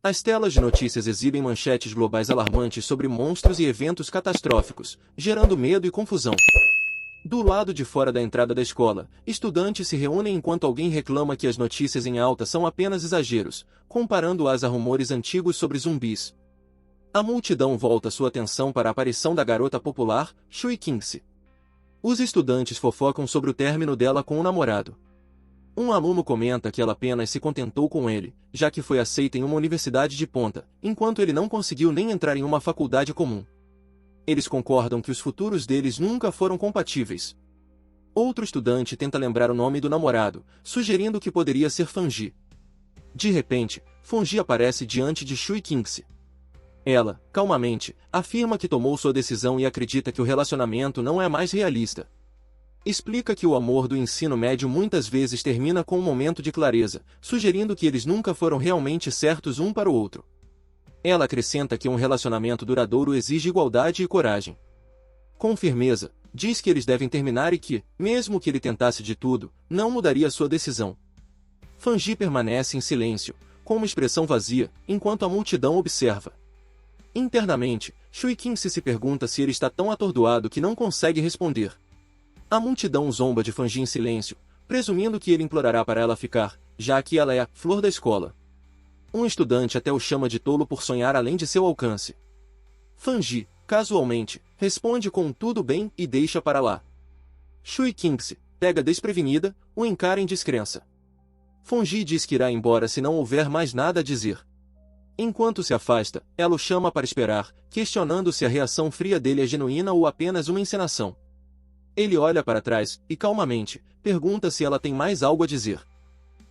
As telas de notícias exibem manchetes globais alarmantes sobre monstros e eventos catastróficos, gerando medo e confusão. Do lado de fora da entrada da escola, estudantes se reúnem enquanto alguém reclama que as notícias em alta são apenas exageros, comparando-as a rumores antigos sobre zumbis. A multidão volta sua atenção para a aparição da garota popular, Shui Qingxi. Os estudantes fofocam sobre o término dela com o namorado. Um aluno comenta que ela apenas se contentou com ele, já que foi aceita em uma universidade de ponta, enquanto ele não conseguiu nem entrar em uma faculdade comum. Eles concordam que os futuros deles nunca foram compatíveis. Outro estudante tenta lembrar o nome do namorado, sugerindo que poderia ser Fanji. De repente, Fanji aparece diante de Shui Qingxi. Ela, calmamente, afirma que tomou sua decisão e acredita que o relacionamento não é mais realista. Explica que o amor do ensino médio muitas vezes termina com um momento de clareza, sugerindo que eles nunca foram realmente certos um para o outro. Ela acrescenta que um relacionamento duradouro exige igualdade e coragem. Com firmeza, diz que eles devem terminar e que, mesmo que ele tentasse de tudo, não mudaria sua decisão. Fanji permanece em silêncio, com uma expressão vazia, enquanto a multidão observa. Internamente, Shui Qingxi se pergunta se ele está tão atordoado que não consegue responder. A multidão zomba de Fanji em silêncio, presumindo que ele implorará para ela ficar, já que ela é a flor da escola. Um estudante até o chama de tolo por sonhar além de seu alcance. Fanji, casualmente, responde com tudo bem e deixa para lá. Shui Qingxi, pega desprevenida, o encara em descrença. Fanji diz que irá embora se não houver mais nada a dizer. Enquanto se afasta, ela o chama para esperar, questionando se a reação fria dele é genuína ou apenas uma encenação. Ele olha para trás, e calmamente, pergunta se ela tem mais algo a dizer.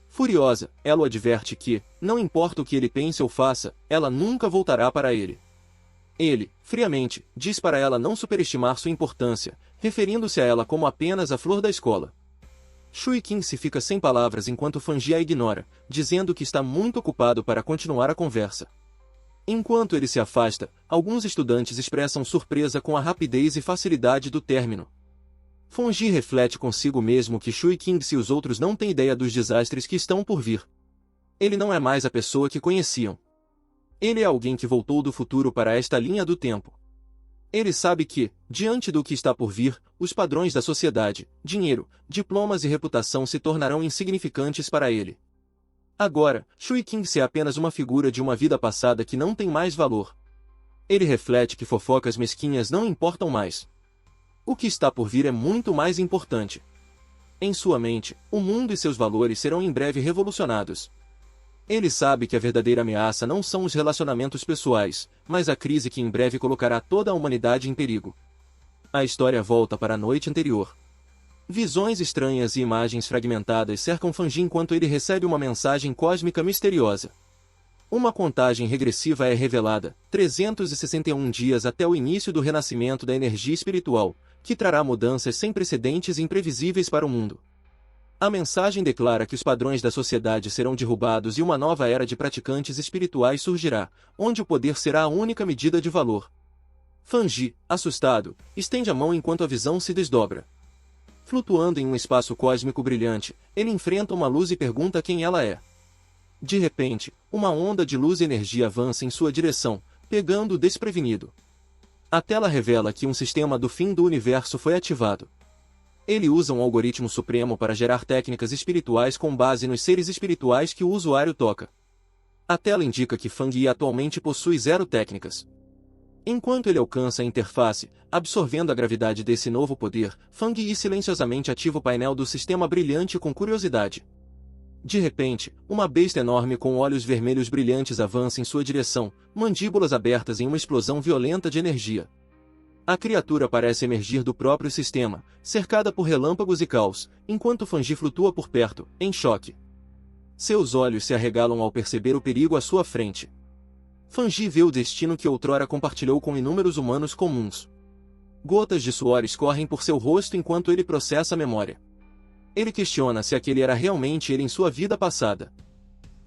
Furiosa, ela o adverte que, não importa o que ele pense ou faça, ela nunca voltará para ele. Ele, friamente, diz para ela não superestimar sua importância, referindo-se a ela como apenas a flor da escola. Shui Qingxi fica sem palavras enquanto Fanji a ignora, dizendo que está muito ocupado para continuar a conversa. Enquanto ele se afasta, alguns estudantes expressam surpresa com a rapidez e facilidade do término. Fanji reflete consigo mesmo que Shui Qingxi e os outros não têm ideia dos desastres que estão por vir. Ele não é mais a pessoa que conheciam. Ele é alguém que voltou do futuro para esta linha do tempo. Ele sabe que, diante do que está por vir, os padrões da sociedade, dinheiro, diplomas e reputação se tornarão insignificantes para ele. Agora, Shui Qingxi é apenas uma figura de uma vida passada que não tem mais valor. Ele reflete que fofocas mesquinhas não importam mais. O que está por vir é muito mais importante. Em sua mente, o mundo e seus valores serão em breve revolucionados. Ele sabe que a verdadeira ameaça não são os relacionamentos pessoais, mas a crise que em breve colocará toda a humanidade em perigo. A história volta para a noite anterior. Visões estranhas e imagens fragmentadas cercam Fanji enquanto ele recebe uma mensagem cósmica misteriosa. Uma contagem regressiva é revelada, 361 dias até o início do renascimento da energia espiritual, que trará mudanças sem precedentes e imprevisíveis para o mundo. A mensagem declara que os padrões da sociedade serão derrubados e uma nova era de praticantes espirituais surgirá, onde o poder será a única medida de valor. Fanji, assustado, estende a mão enquanto a visão se desdobra. Flutuando em um espaço cósmico brilhante, ele enfrenta uma luz e pergunta quem ela é. De repente, uma onda de luz e energia avança em sua direção, pegando-o desprevenido. A tela revela que um sistema do fim do universo foi ativado. Ele usa um algoritmo supremo para gerar técnicas espirituais com base nos seres espirituais que o usuário toca. A tela indica que Fanji atualmente possui 0 técnicas. Enquanto ele alcança a interface, absorvendo a gravidade desse novo poder, Fanji silenciosamente ativa o painel do sistema brilhante com curiosidade. De repente, uma besta enorme com olhos vermelhos brilhantes avança em sua direção, mandíbulas abertas em uma explosão violenta de energia. A criatura parece emergir do próprio sistema, cercada por relâmpagos e caos, enquanto Fanji flutua por perto, em choque. Seus olhos se arregalam ao perceber o perigo à sua frente. Fanji vê o destino que outrora compartilhou com inúmeros humanos comuns. Gotas de suor escorrem por seu rosto enquanto ele processa a memória. Ele questiona se aquele era realmente ele em sua vida passada.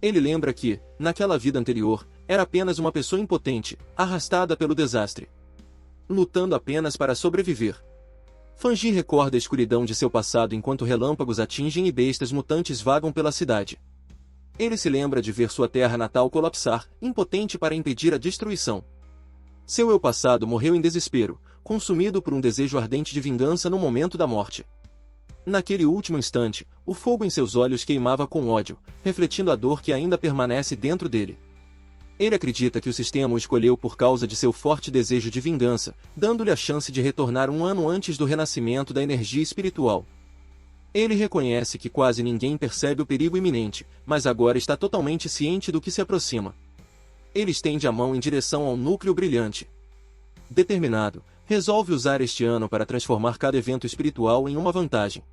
Ele lembra que, naquela vida anterior, era apenas uma pessoa impotente, arrastada pelo desastre, lutando apenas para sobreviver. Fanji recorda a escuridão de seu passado enquanto relâmpagos atingem e bestas mutantes vagam pela cidade. Ele se lembra de ver sua terra natal colapsar, impotente para impedir a destruição. Seu eu passado morreu em desespero, consumido por um desejo ardente de vingança no momento da morte. Naquele último instante, o fogo em seus olhos queimava com ódio, refletindo a dor que ainda permanece dentro dele. Ele acredita que o sistema o escolheu por causa de seu forte desejo de vingança, dando-lhe a chance de retornar um ano antes do renascimento da energia espiritual. Ele reconhece que quase ninguém percebe o perigo iminente, mas agora está totalmente ciente do que se aproxima. Ele estende a mão em direção ao núcleo brilhante. Determinado, resolve usar este ano para transformar cada evento espiritual em uma vantagem.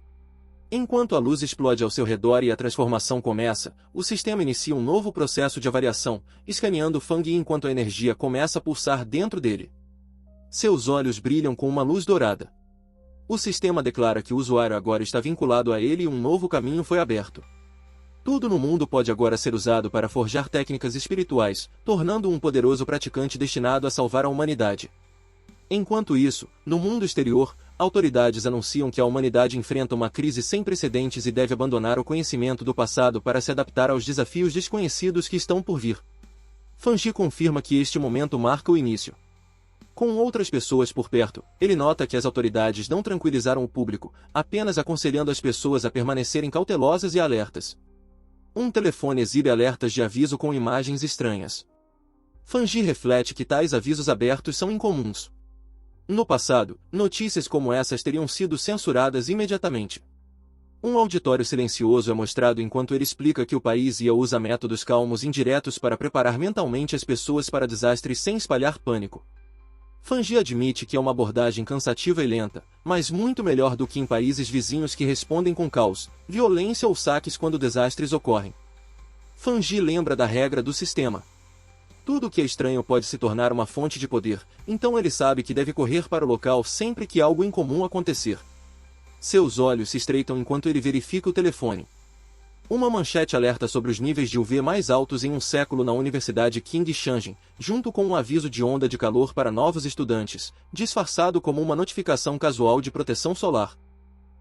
Enquanto a luz explode ao seu redor e a transformação começa, o sistema inicia um novo processo de avaliação, escaneando Fang enquanto a energia começa a pulsar dentro dele. Seus olhos brilham com uma luz dourada. O sistema declara que o usuário agora está vinculado a ele e um novo caminho foi aberto. Tudo no mundo pode agora ser usado para forjar técnicas espirituais, tornando-o um poderoso praticante destinado a salvar a humanidade. Enquanto isso, no mundo exterior, autoridades anunciam que a humanidade enfrenta uma crise sem precedentes e deve abandonar o conhecimento do passado para se adaptar aos desafios desconhecidos que estão por vir. Fang confirma que este momento marca o início. Com outras pessoas por perto, ele nota que as autoridades não tranquilizaram o público, apenas aconselhando as pessoas a permanecerem cautelosas e alertas. Um telefone exibe alertas de aviso com imagens estranhas. Fang reflete que tais avisos abertos são incomuns. No passado, notícias como essas teriam sido censuradas imediatamente. Um auditório silencioso é mostrado enquanto ele explica que o país usa métodos calmos e indiretos para preparar mentalmente as pessoas para desastres sem espalhar pânico. Fang admite que é uma abordagem cansativa e lenta, mas muito melhor do que em países vizinhos que respondem com caos, violência ou saques quando desastres ocorrem. Fang lembra da regra do sistema. Tudo que é estranho pode se tornar uma fonte de poder, então ele sabe que deve correr para o local sempre que algo incomum acontecer. Seus olhos se estreitam enquanto ele verifica o telefone. Uma manchete alerta sobre os níveis de UV mais altos em um século na Universidade King Shanjin, junto com um aviso de onda de calor para novos estudantes, disfarçado como uma notificação casual de proteção solar.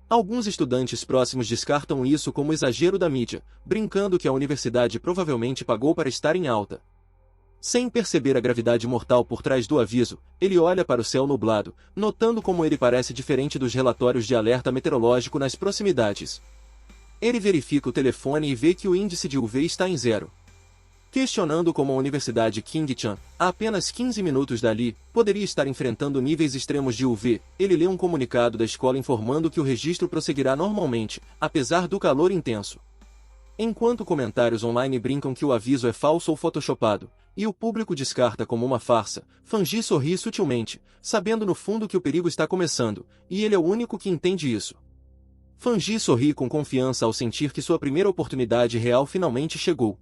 Alguns estudantes próximos descartam isso como exagero da mídia, brincando que a universidade provavelmente pagou para estar em alta. Sem perceber a gravidade mortal por trás do aviso, ele olha para o céu nublado, notando como ele parece diferente dos relatórios de alerta meteorológico nas proximidades. Ele verifica o telefone e vê que o índice de UV está em 0. Questionando como a Universidade King-chan, a apenas 15 minutos dali, poderia estar enfrentando níveis extremos de UV, ele lê um comunicado da escola informando que o registro prosseguirá normalmente, apesar do calor intenso. Enquanto comentários online brincam que o aviso é falso ou photoshopado, e o público descarta como uma farsa, Fang sorri sutilmente, sabendo no fundo que o perigo está começando, e ele é o único que entende isso. Fang sorri com confiança ao sentir que sua primeira oportunidade real finalmente chegou.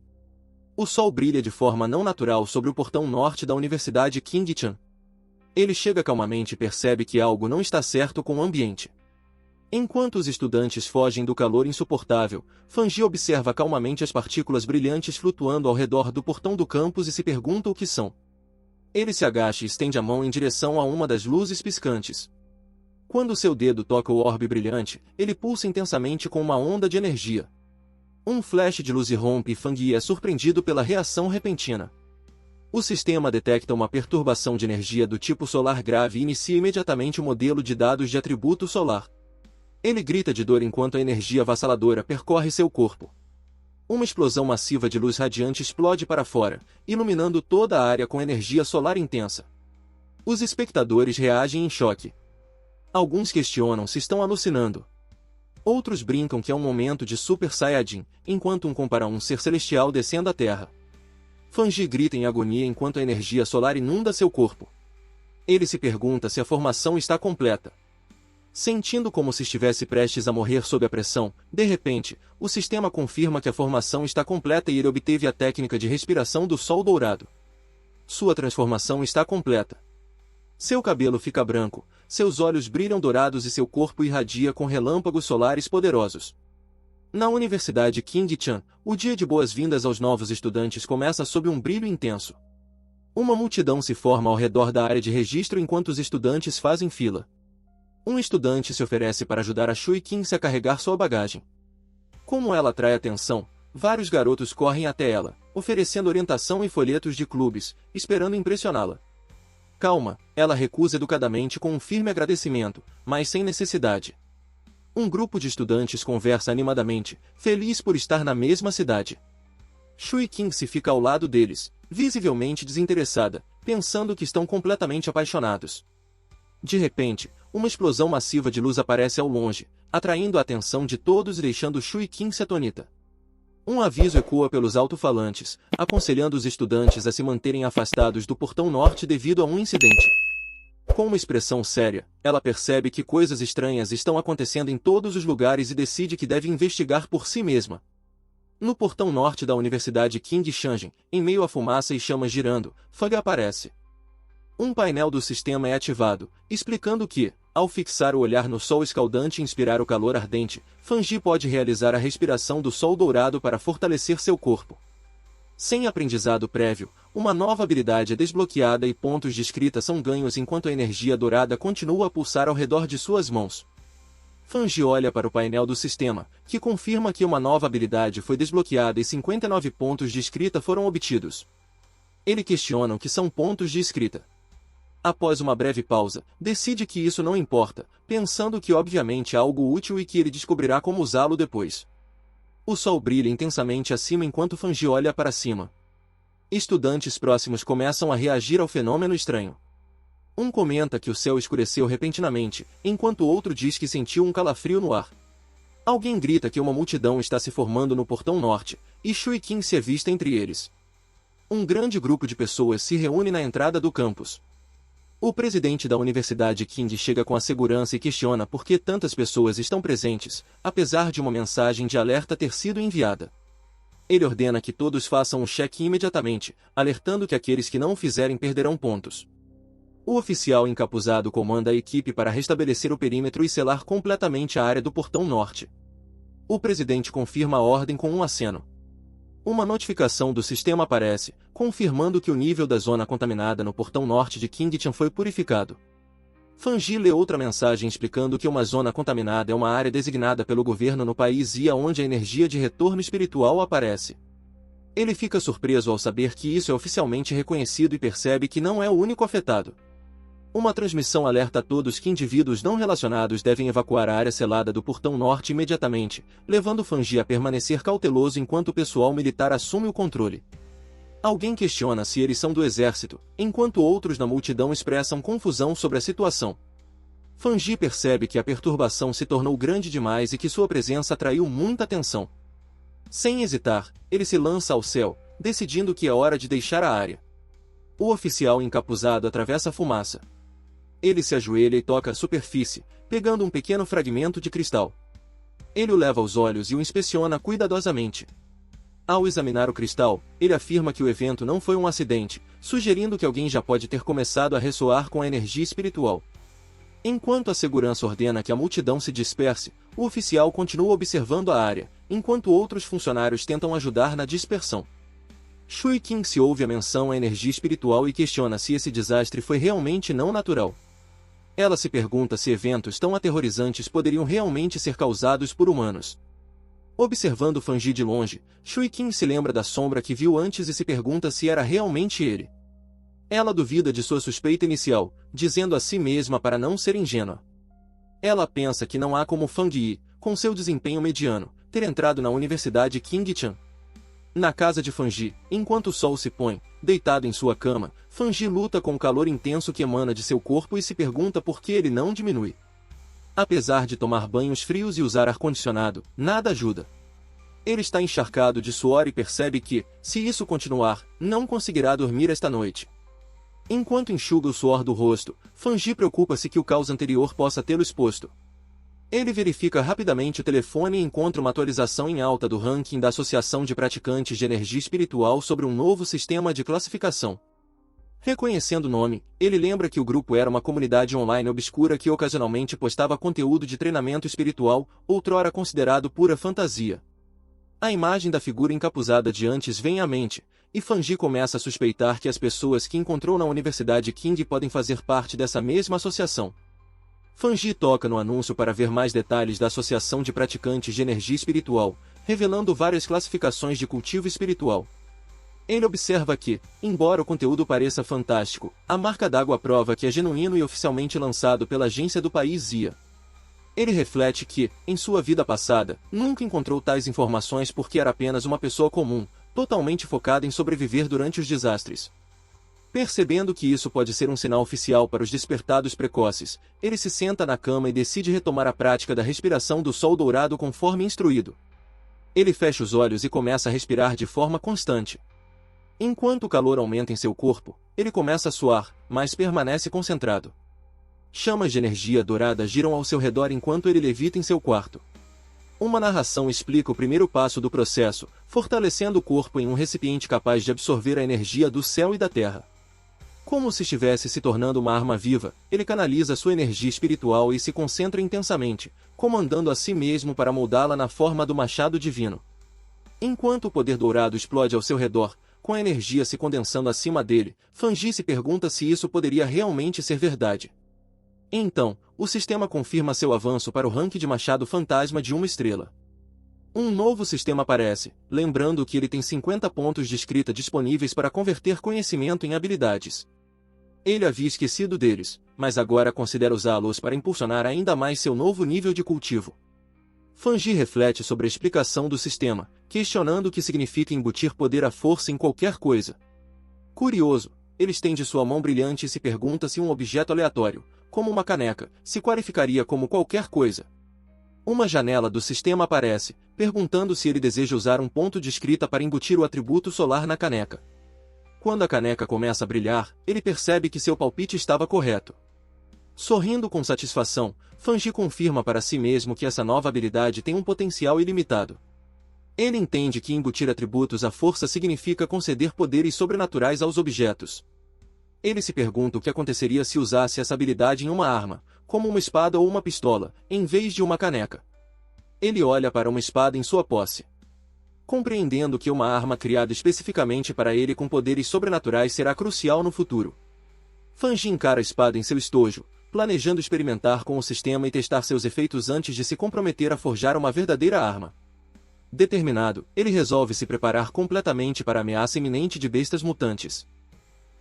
O sol brilha de forma não natural sobre o portão norte da Universidade King-chan. Ele chega calmamente e percebe que algo não está certo com o ambiente. Enquanto os estudantes fogem do calor insuportável, Fang observa calmamente as partículas brilhantes flutuando ao redor do portão do campus e se pergunta o que são. Ele se agacha e estende a mão em direção a uma das luzes piscantes. Quando seu dedo toca o orbe brilhante, ele pulsa intensamente com uma onda de energia. Um flash de luz irrompe e Fang é surpreendido pela reação repentina. O sistema detecta uma perturbação de energia do tipo solar grave e inicia imediatamente o modelo de dados de atributo solar. Ele grita de dor enquanto a energia avassaladora percorre seu corpo. Uma explosão massiva de luz radiante explode para fora, iluminando toda a área com energia solar intensa. Os espectadores reagem em choque. Alguns questionam se estão alucinando. Outros brincam que é um momento de Super Saiyajin, enquanto um compara um ser celestial descendo à Terra. Fang grita em agonia enquanto a energia solar inunda seu corpo. Ele se pergunta se a formação está completa. Sentindo como se estivesse prestes a morrer sob a pressão, de repente, o sistema confirma que a formação está completa e ele obteve a técnica de respiração do Sol Dourado. Sua transformação está completa. Seu cabelo fica branco, seus olhos brilham dourados e seu corpo irradia com relâmpagos solares poderosos. Na Universidade King-chan, o dia de boas-vindas aos novos estudantes começa sob um brilho intenso. Uma multidão se forma ao redor da área de registro enquanto os estudantes fazem fila. Um estudante se oferece para ajudar a Shui King a carregar sua bagagem. Como ela atrai atenção, Vários garotos correm até ela, oferecendo orientação e folhetos de clubes, esperando impressioná-la. Calma, ela recusa educadamente com um firme agradecimento, mas sem necessidade. Um grupo de estudantes conversa animadamente, feliz por estar na mesma cidade. Shui Qing se fica ao lado deles, visivelmente desinteressada, pensando que estão completamente apaixonados. De repente, uma explosão massiva de luz aparece ao longe, atraindo a atenção de todos e deixando Shui Qing se atonita. Um aviso ecoa pelos alto-falantes, aconselhando os estudantes a se manterem afastados do portão norte devido a um incidente. Com uma expressão séria, ela percebe que coisas estranhas estão acontecendo em todos os lugares e decide que deve investigar por si mesma. No portão norte da Universidade King Shanjin, em meio à fumaça e chamas girando, Fang aparece. Um painel do sistema é ativado, explicando que, ao fixar o olhar no sol escaldante e inspirar o calor ardente, Fangi pode realizar a respiração do sol dourado para fortalecer seu corpo. Sem aprendizado prévio, uma nova habilidade é desbloqueada e pontos de escrita são ganhos enquanto a energia dourada continua a pulsar ao redor de suas mãos. Fangi olha para o painel do sistema, que confirma que uma nova habilidade foi desbloqueada e 59 pontos de escrita foram obtidos. Ele questiona o que são pontos de escrita. Após uma breve pausa, decide que isso não importa, pensando que obviamente é algo útil e que ele descobrirá como usá-lo depois. O sol brilha intensamente acima enquanto Fangi olha para cima. Estudantes próximos começam a reagir ao fenômeno estranho. Um comenta que o céu escureceu repentinamente, enquanto outro diz que sentiu um calafrio no ar. Alguém grita que uma multidão está se formando no portão norte, e Shui Qing se avista entre eles. Um grande grupo de pessoas se reúne na entrada do campus. O presidente da Universidade King chega com a segurança e questiona por que tantas pessoas estão presentes, apesar de uma mensagem de alerta ter sido enviada. Ele ordena que todos façam um check imediatamente, alertando que aqueles que não o fizerem perderão pontos. O oficial encapuzado comanda a equipe para restabelecer o perímetro e selar completamente a área do portão norte. O presidente confirma a ordem com um aceno. Uma notificação do sistema aparece, confirmando que o nível da zona contaminada no portão norte de Qingtian foi purificado. Fangi lê outra mensagem explicando que uma zona contaminada é uma área designada pelo governo no país e onde a energia de retorno espiritual aparece. Ele fica surpreso ao saber que isso é oficialmente reconhecido e percebe que não é o único afetado. Uma transmissão alerta a todos que indivíduos não relacionados devem evacuar a área selada do portão norte imediatamente, levando Fangi a permanecer cauteloso enquanto o pessoal militar assume o controle. Alguém questiona se eles são do exército, enquanto outros na multidão expressam confusão sobre a situação. Fangi percebe que a perturbação se tornou grande demais e que sua presença atraiu muita atenção. Sem hesitar, ele se lança ao céu, decidindo que é hora de deixar a área. O oficial encapuzado atravessa a fumaça. Ele se ajoelha e toca a superfície, pegando um pequeno fragmento de cristal. Ele o leva aos olhos e o inspeciona cuidadosamente. Ao examinar o cristal, ele afirma que o evento não foi um acidente, sugerindo que alguém já pode ter começado a ressoar com a energia espiritual. Enquanto a segurança ordena que a multidão se disperse, o oficial continua observando a área, enquanto outros funcionários tentam ajudar na dispersão. Shui Qing se ouve a menção à energia espiritual e questiona se esse desastre foi realmente não natural. Ela se pergunta se eventos tão aterrorizantes poderiam realmente ser causados por humanos. Observando Fangi de longe, Shui Qing se lembra da sombra que viu antes e se pergunta se era realmente ele. Ela duvida de sua suspeita inicial, dizendo a si mesma para não ser ingênua. Ela pensa que não há como Fang Yi, com seu desempenho mediano, ter entrado na Universidade Qingtian. Na casa de Fangi, enquanto o sol se põe, deitado em sua cama, Fangi luta com o calor intenso que emana de seu corpo e se pergunta por que ele não diminui. Apesar de tomar banhos frios e usar ar-condicionado, nada ajuda. Ele está encharcado de suor e percebe que, se isso continuar, não conseguirá dormir esta noite. Enquanto enxuga o suor do rosto, Fangi preocupa-se que o caos anterior possa tê-lo exposto. Ele verifica rapidamente o telefone e encontra uma atualização em alta do ranking da Associação de Praticantes de Energia Espiritual sobre um novo sistema de classificação. Reconhecendo o nome, ele lembra que o grupo era uma comunidade online obscura que ocasionalmente postava conteúdo de treinamento espiritual, outrora considerado pura fantasia. A imagem da figura encapuzada de antes vem à mente, e Fangi começa a suspeitar que as pessoas que encontrou na Universidade King podem fazer parte dessa mesma associação. Fangi toca no anúncio para ver mais detalhes da Associação de Praticantes de Energia Espiritual, revelando várias classificações de cultivo espiritual. Ele observa que, embora o conteúdo pareça fantástico, a marca d'água prova que é genuíno e oficialmente lançado pela agência do país ZIA. Ele reflete que, em sua vida passada, nunca encontrou tais informações porque era apenas uma pessoa comum, totalmente focada em sobreviver durante os desastres. Percebendo que isso pode ser um sinal oficial para os despertados precoces, ele se senta na cama e decide retomar a prática da respiração do sol dourado conforme instruído. Ele fecha os olhos e começa a respirar de forma constante. Enquanto o calor aumenta em seu corpo, ele começa a suar, mas permanece concentrado. Chamas de energia dourada giram ao seu redor enquanto ele levita em seu quarto. Uma narração explica o primeiro passo do processo, fortalecendo o corpo em um recipiente capaz de absorver a energia do céu e da terra. Como se estivesse se tornando uma arma viva, ele canaliza sua energia espiritual e se concentra intensamente, comandando a si mesmo para moldá-la na forma do machado divino. Enquanto o poder dourado explode ao seu redor, com a energia se condensando acima dele, Fangi se pergunta se isso poderia realmente ser verdade. Então, o sistema confirma seu avanço para o ranking de machado fantasma de 1 estrela. Um novo sistema aparece, lembrando que ele tem 50 pontos de escrita disponíveis para converter conhecimento em habilidades. Ele havia esquecido deles, mas agora considera usá-los para impulsionar ainda mais seu novo nível de cultivo. Fangi reflete sobre a explicação do sistema, questionando o que significa embutir poder à força em qualquer coisa. Curioso, ele estende sua mão brilhante e se pergunta se um objeto aleatório, como uma caneca, se qualificaria como qualquer coisa. Uma janela do sistema aparece, perguntando se ele deseja usar um ponto de escrita para embutir o atributo solar na caneca. Quando a caneca começa a brilhar, ele percebe que seu palpite estava correto. Sorrindo com satisfação, Fangi confirma para si mesmo que essa nova habilidade tem um potencial ilimitado. Ele entende que embutir atributos à força significa conceder poderes sobrenaturais aos objetos. Ele se pergunta o que aconteceria se usasse essa habilidade em uma arma, como uma espada ou uma pistola, em vez de uma caneca. Ele olha para uma espada em sua posse. Compreendendo que uma arma criada especificamente para ele com poderes sobrenaturais será crucial no futuro. Fangi encara a espada em seu estojo, planejando experimentar com o sistema e testar seus efeitos antes de se comprometer a forjar uma verdadeira arma. Determinado, ele resolve se preparar completamente para a ameaça iminente de bestas mutantes.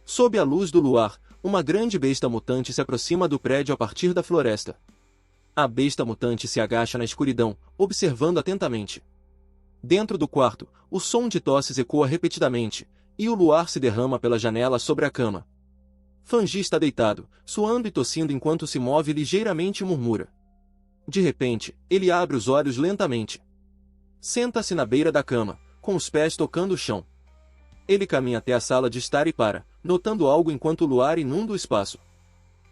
Sob a luz do luar, uma grande besta mutante se aproxima do prédio a partir da floresta. A besta mutante se agacha na escuridão, observando atentamente. Dentro do quarto, o som de tosses ecoa repetidamente, e o luar se derrama pela janela sobre a cama. Fangi está deitado, suando e tossindo enquanto se move ligeiramente e murmura. De repente, ele abre os olhos lentamente. Senta-se na beira da cama, com os pés tocando o chão. Ele caminha até a sala de estar e para, notando algo enquanto o luar inunda o espaço.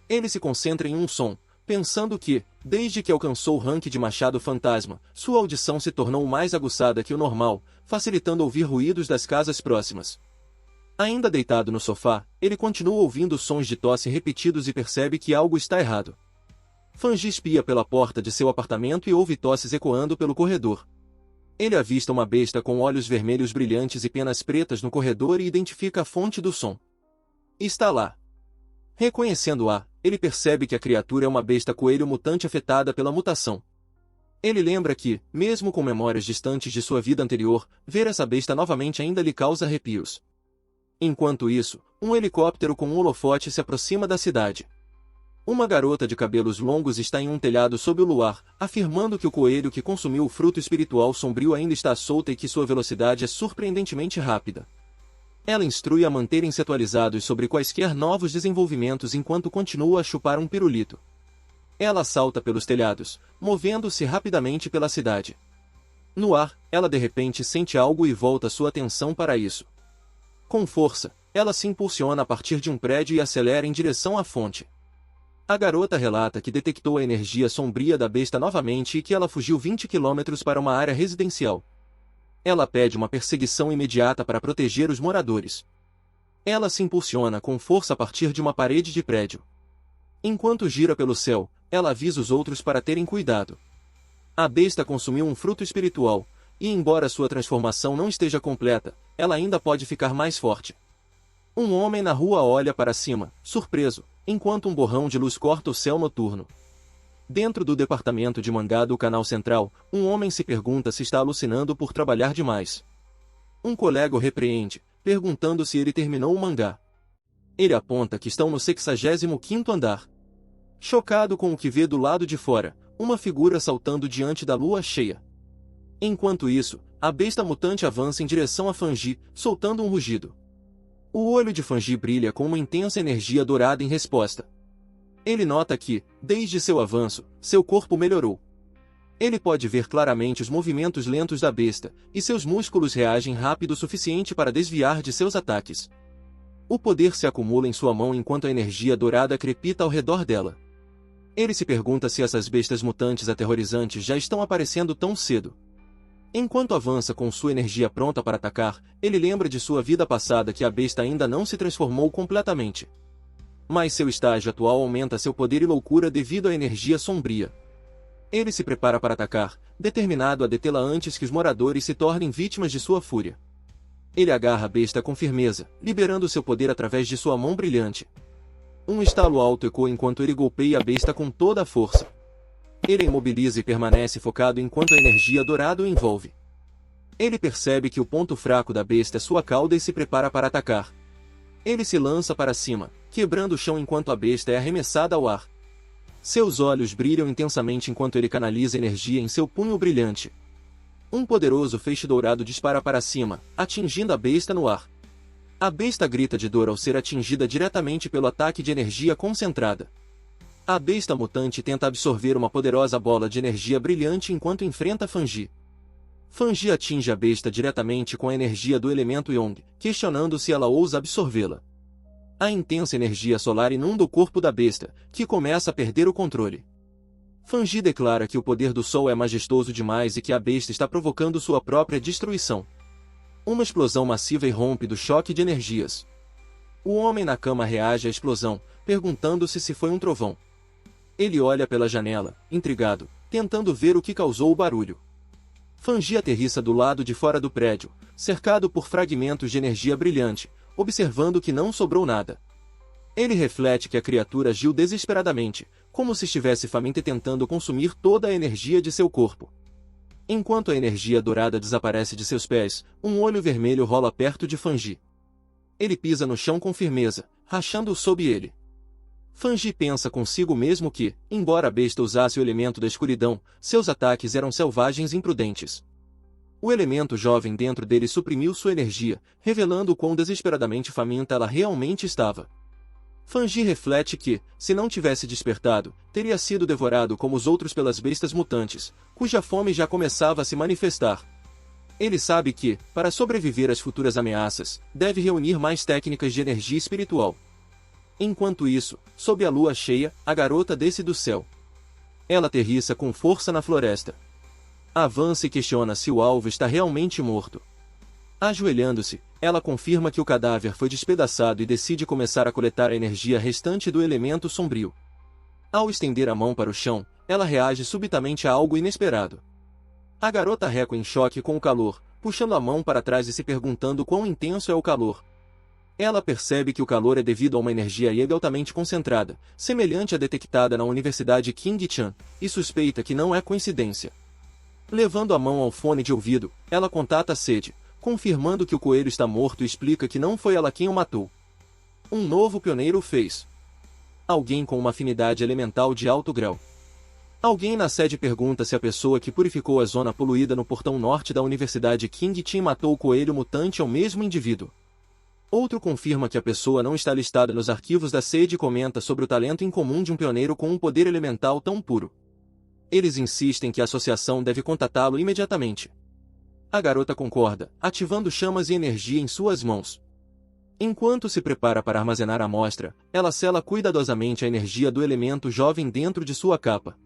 Ele se concentra em um som, pensando que, desde que alcançou o rank de machado fantasma, sua audição se tornou mais aguçada que o normal, facilitando ouvir ruídos das casas próximas. Ainda deitado no sofá, ele continua ouvindo sons de tosse repetidos e percebe que algo está errado. Fangi espia pela porta de seu apartamento e ouve tosses ecoando pelo corredor. Ele avista uma besta com olhos vermelhos brilhantes e penas pretas no corredor e identifica a fonte do som. Está lá. Reconhecendo-a, ele percebe que a criatura é uma besta coelho mutante afetada pela mutação. Ele lembra que, mesmo com memórias distantes de sua vida anterior, ver essa besta novamente ainda lhe causa arrepios. Enquanto isso, um helicóptero com um holofote se aproxima da cidade. Uma garota de cabelos longos está em um telhado sob o luar, afirmando que o coelho que consumiu o fruto espiritual sombrio ainda está solta e que sua velocidade é surpreendentemente rápida. Ela instrui a manterem-se atualizados sobre quaisquer novos desenvolvimentos enquanto continua a chupar um pirulito. Ela salta pelos telhados, movendo-se rapidamente pela cidade. No ar, ela de repente sente algo e volta sua atenção para isso. Com força, ela se impulsiona a partir de um prédio e acelera em direção à fonte. A garota relata que detectou a energia sombria da besta novamente e que ela fugiu 20 quilômetros para uma área residencial. Ela pede uma perseguição imediata para proteger os moradores. Ela se impulsiona com força a partir de uma parede de prédio. Enquanto gira pelo céu, ela avisa os outros para terem cuidado. A besta consumiu um fruto espiritual, e embora sua transformação não esteja completa, ela ainda pode ficar mais forte. Um homem na rua olha para cima, surpreso, enquanto um borrão de luz corta o céu noturno. Dentro do departamento de mangá do Canal Central, um homem se pergunta se está alucinando por trabalhar demais. Um colega o repreende, perguntando se ele terminou o mangá. Ele aponta que estão no 65º andar. Chocado com o que vê do lado de fora, uma figura saltando diante da lua cheia. Enquanto isso, a besta mutante avança em direção a Fanji, soltando um rugido. O olho de Fanji brilha com uma intensa energia dourada em resposta. Ele nota que, desde seu avanço, seu corpo melhorou. Ele pode ver claramente os movimentos lentos da besta, e seus músculos reagem rápido o suficiente para desviar de seus ataques. O poder se acumula em sua mão enquanto a energia dourada crepita ao redor dela. Ele se pergunta se essas bestas mutantes aterrorizantes já estão aparecendo tão cedo. Enquanto avança com sua energia pronta para atacar, ele lembra de sua vida passada que a besta ainda não se transformou completamente. Mas seu estágio atual aumenta seu poder e loucura devido à energia sombria. Ele se prepara para atacar, determinado a detê-la antes que os moradores se tornem vítimas de sua fúria. Ele agarra a besta com firmeza, liberando seu poder através de sua mão brilhante. Um estalo alto ecoa enquanto ele golpeia a besta com toda a força. Ele a imobiliza e permanece focado enquanto a energia dourada o envolve. Ele percebe que o ponto fraco da besta é sua cauda e se prepara para atacar. Ele se lança para cima, quebrando o chão enquanto a besta é arremessada ao ar. Seus olhos brilham intensamente enquanto ele canaliza energia em seu punho brilhante. Um poderoso feixe dourado dispara para cima, atingindo a besta no ar. A besta grita de dor ao ser atingida diretamente pelo ataque de energia concentrada. A besta mutante tenta absorver uma poderosa bola de energia brilhante enquanto enfrenta Fanji. Fanji atinge a besta diretamente com a energia do elemento Yong, questionando se ela ousa absorvê-la. A intensa energia solar inunda o corpo da besta, que começa a perder o controle. Fanji declara que o poder do sol é majestoso demais e que a besta está provocando sua própria destruição. Uma explosão massiva irrompe do choque de energias. O homem na cama reage à explosão, perguntando-se se foi um trovão. Ele olha pela janela, intrigado, tentando ver o que causou o barulho. Fanji aterrissa do lado de fora do prédio, cercado por fragmentos de energia brilhante, observando que não sobrou nada. Ele reflete que a criatura agiu desesperadamente, como se estivesse faminta e tentando consumir toda a energia de seu corpo. Enquanto a energia dourada desaparece de seus pés, um olho vermelho rola perto de Fanji. Ele pisa no chão com firmeza, rachando-o sob ele. Fanji pensa consigo mesmo que, embora a besta usasse o elemento da escuridão, seus ataques eram selvagens e imprudentes. O elemento jovem dentro dele suprimiu sua energia, revelando o quão desesperadamente faminta ela realmente estava. Fanji reflete que, se não tivesse despertado, teria sido devorado como os outros pelas bestas mutantes, cuja fome já começava a se manifestar. Ele sabe que, para sobreviver às futuras ameaças, deve reunir mais técnicas de energia espiritual. Enquanto isso, sob a lua cheia, a garota desce do céu. Ela aterrissa com força na floresta. Avança e questiona se o alvo está realmente morto. Ajoelhando-se, ela confirma que o cadáver foi despedaçado e decide começar a coletar a energia restante do elemento sombrio. Ao estender a mão para o chão, ela reage subitamente a algo inesperado. A garota recua em choque com o calor, puxando a mão para trás e se perguntando quão intenso é o calor. Ela percebe que o calor é devido a uma energia Yang altamente concentrada, semelhante à detectada na Universidade King-chan, e suspeita que não é coincidência. Levando a mão ao fone de ouvido, ela contata a Sede, confirmando que o coelho está morto e explica que não foi ela quem o matou. Um novo pioneiro o fez. Alguém com uma afinidade elemental de alto grau. Alguém na sede pergunta se a pessoa que purificou a zona poluída no portão norte da Universidade King-chan matou o coelho mutante ao mesmo indivíduo. Outro confirma que a pessoa não está listada nos arquivos da sede e comenta sobre o talento incomum de um pioneiro com um poder elemental tão puro. Eles insistem que a associação deve contatá-lo imediatamente. A garota concorda, ativando chamas e energia em suas mãos. Enquanto se prepara para armazenar a amostra, ela sela cuidadosamente a energia do elemento jovem dentro de sua capa.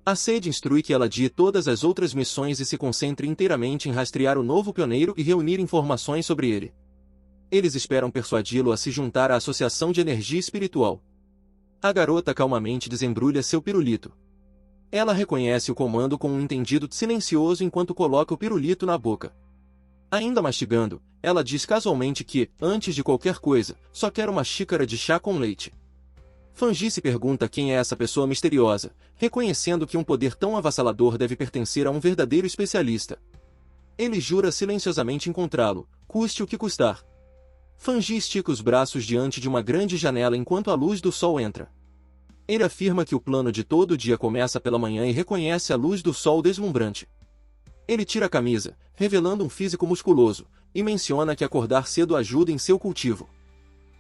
A sede instrui que ela adie todas as outras missões e se concentre inteiramente em rastrear o novo pioneiro e reunir informações sobre ele. Eles esperam persuadi-lo a se juntar à Associação de Energia Espiritual. A garota calmamente desembrulha seu pirulito. Ela reconhece o comando com um entendido silencioso enquanto coloca o pirulito na boca. Ainda mastigando, ela diz casualmente que, antes de qualquer coisa, só quer uma xícara de chá com leite. Fangi se pergunta quem é essa pessoa misteriosa, reconhecendo que um poder tão avassalador deve pertencer a um verdadeiro especialista. Ele jura silenciosamente encontrá-lo, custe o que custar. Fangi estica os braços diante de uma grande janela enquanto a luz do sol entra. Ele afirma que o plano de todo dia começa pela manhã e reconhece a luz do sol deslumbrante. Ele tira a camisa, revelando um físico musculoso, e menciona que acordar cedo ajuda em seu cultivo.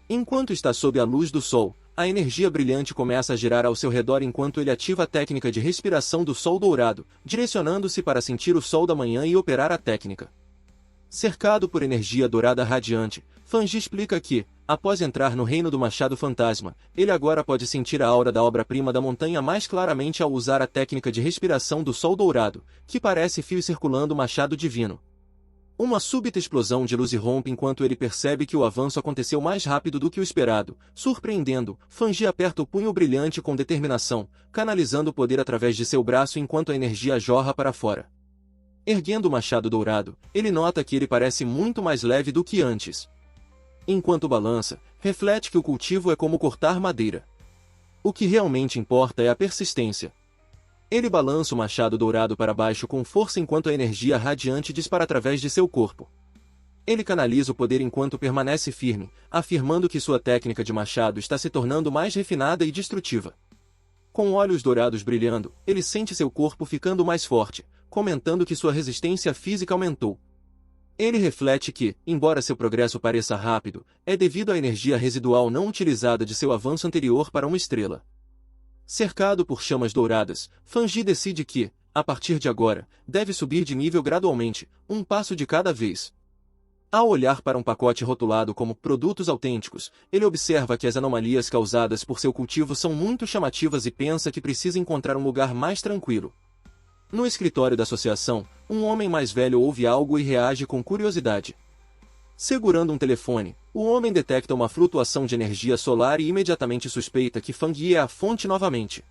Enquanto está sob a luz do sol, a energia brilhante começa a girar ao seu redor enquanto ele ativa a técnica de respiração do sol dourado, direcionando-se para sentir o sol da manhã e operar a técnica. Cercado por energia dourada radiante, Fangi explica que, após entrar no reino do Machado Fantasma, ele agora pode sentir a aura da obra-prima da montanha mais claramente ao usar a técnica de respiração do sol dourado, que parece fios circulando o machado divino. Uma súbita explosão de luz irrompe enquanto ele percebe que o avanço aconteceu mais rápido do que o esperado. Surpreendendo, Fangi aperta o punho brilhante com determinação, canalizando o poder através de seu braço enquanto a energia jorra para fora. Erguendo o machado dourado, ele nota que ele parece muito mais leve do que antes. Enquanto balança, reflete que o cultivo é como cortar madeira. O que realmente importa é a persistência. Ele balança o machado dourado para baixo com força enquanto a energia radiante dispara através de seu corpo. Ele canaliza o poder enquanto permanece firme, afirmando que sua técnica de machado está se tornando mais refinada e destrutiva. Com olhos dourados brilhando, ele sente seu corpo ficando mais forte, comentando que sua resistência física aumentou. Ele reflete que, embora seu progresso pareça rápido, é devido à energia residual não utilizada de seu avanço anterior para uma estrela. Cercado por chamas douradas, Fangi decide que, a partir de agora, deve subir de nível gradualmente, um passo de cada vez. Ao olhar para um pacote rotulado como produtos autênticos, ele observa que as anomalias causadas por seu cultivo são muito chamativas e pensa que precisa encontrar um lugar mais tranquilo. No escritório da associação, um homem mais velho ouve algo e reage com curiosidade. Segurando um telefone, o homem detecta uma flutuação de energia solar e imediatamente suspeita que Fangi é a fonte novamente.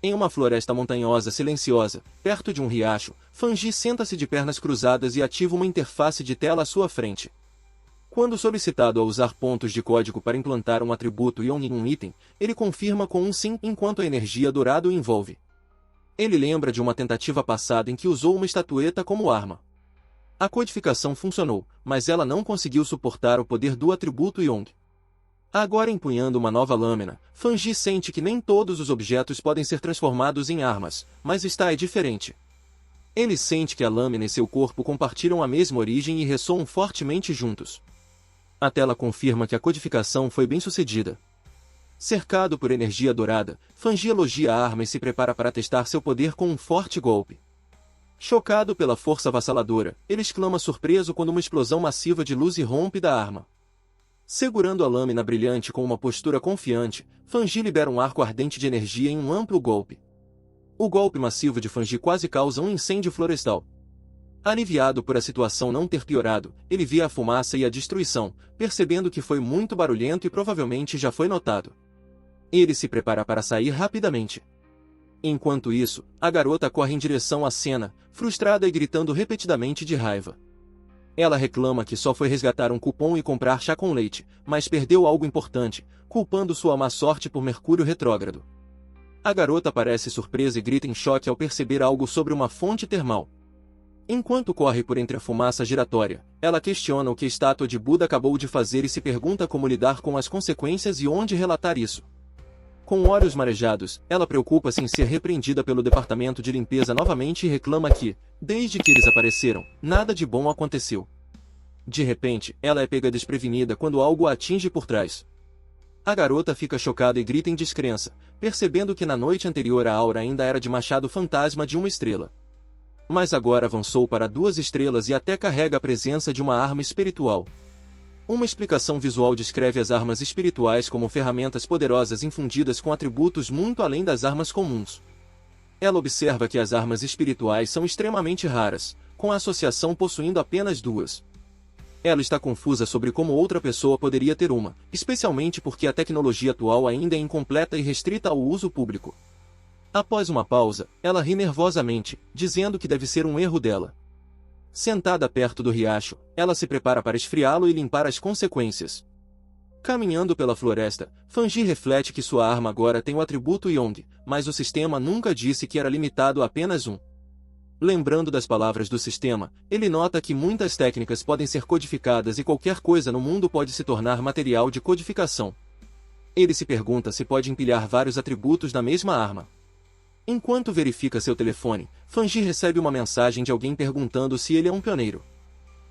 Em uma floresta montanhosa silenciosa, perto de um riacho, Fangi senta-se de pernas cruzadas e ativa uma interface de tela à sua frente. Quando solicitado a usar pontos de código para implantar um atributo em um item, ele confirma com um sim enquanto a energia dourada o envolve. Ele lembra de uma tentativa passada em que usou uma estatueta como arma. A codificação funcionou, mas ela não conseguiu suportar o poder do atributo Yong. Agora empunhando uma nova lâmina, Fangi sente que nem todos os objetos podem ser transformados em armas, mas está diferente. Ele sente que a lâmina e seu corpo compartilham a mesma origem e ressoam fortemente juntos. A tela confirma que a codificação foi bem sucedida. Cercado por energia dourada, Fangi elogia a arma e se prepara para testar seu poder com um forte golpe. Chocado pela força avassaladora, ele exclama surpreso quando uma explosão massiva de luz irrompe da arma. Segurando a lâmina brilhante com uma postura confiante, Fangi libera um arco ardente de energia em um amplo golpe. O golpe massivo de Fangi quase causa um incêndio florestal. Aliviado por a situação não ter piorado, ele vê a fumaça e a destruição, percebendo que foi muito barulhento e provavelmente já foi notado. Ele se prepara para sair rapidamente. Enquanto isso, a garota corre em direção à cena, frustrada e gritando repetidamente de raiva. Ela reclama que só foi resgatar um cupom e comprar chá com leite, mas perdeu algo importante, culpando sua má sorte por Mercúrio retrógrado. A garota parece surpresa e grita em choque ao perceber algo sobre uma fonte termal. Enquanto corre por entre a fumaça giratória, ela questiona o que a estátua de Buda acabou de fazer e se pergunta como lidar com as consequências e onde relatar isso. Com olhos marejados, ela preocupa-se em ser repreendida pelo departamento de limpeza novamente e reclama que, desde que eles apareceram, nada de bom aconteceu. De repente, ela é pega desprevenida quando algo a atinge por trás. A garota fica chocada e grita em descrença, percebendo que na noite anterior a aura ainda era de machado fantasma de uma estrela. Mas agora avançou para 2 estrelas e até carrega a presença de uma arma espiritual. Uma explicação visual descreve as armas espirituais como ferramentas poderosas infundidas com atributos muito além das armas comuns. Ela observa que as armas espirituais são extremamente raras, com a associação possuindo apenas 2. Ela está confusa sobre como outra pessoa poderia ter uma, especialmente porque a tecnologia atual ainda é incompleta e restrita ao uso público. Após uma pausa, ela ri nervosamente, dizendo que deve ser um erro dela. Sentada perto do riacho, ela se prepara para esfriá-lo e limpar as consequências. Caminhando pela floresta, Fanji reflete que sua arma agora tem o atributo Yong, mas o sistema nunca disse que era limitado a apenas um. Lembrando das palavras do sistema, ele nota que muitas técnicas podem ser codificadas e qualquer coisa no mundo pode se tornar material de codificação. Ele se pergunta se pode empilhar vários atributos na mesma arma. Enquanto verifica seu telefone, Fanji recebe uma mensagem de alguém perguntando se ele é um pioneiro.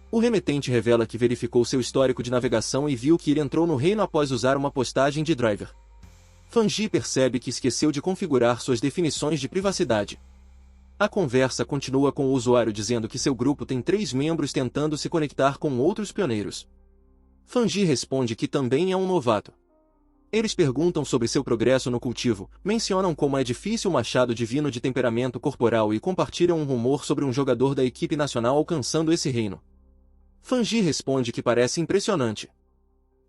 O remetente revela que verificou seu histórico de navegação e viu que ele entrou no reino após usar uma postagem de driver. Fanji percebe que esqueceu de configurar suas definições de privacidade. A conversa continua com o usuário dizendo que seu grupo tem 3 membros tentando se conectar com outros pioneiros. Fanji responde que também é um novato. Eles perguntam sobre seu progresso no cultivo, mencionam como é difícil o machado divino de temperamento corporal e compartilham um rumor sobre um jogador da equipe nacional alcançando esse reino. Fanji responde que parece impressionante.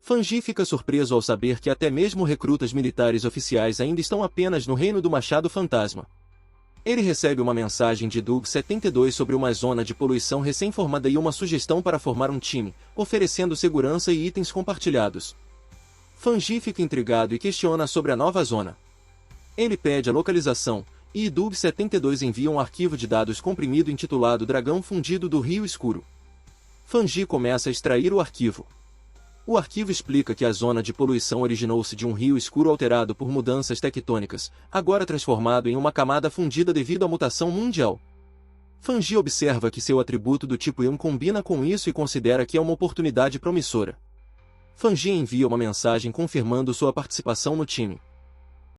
Fanji fica surpreso ao saber que até mesmo recrutas militares oficiais ainda estão apenas no reino do machado fantasma. Ele recebe uma mensagem de Doug 72 sobre uma zona de poluição recém-formada e uma sugestão para formar um time, oferecendo segurança e itens compartilhados. Fanji fica intrigado e questiona sobre a nova zona. Ele pede a localização, e Doug 72 envia um arquivo de dados comprimido intitulado Dragão Fundido do Rio Escuro. Fanji começa a extrair o arquivo. O arquivo explica que a zona de poluição originou-se de um rio escuro alterado por mudanças tectônicas, agora transformado em uma camada fundida devido à mutação mundial. Fanji observa que seu atributo do tipo Ion combina com isso e considera que é uma oportunidade promissora. Fanji envia uma mensagem confirmando sua participação no time.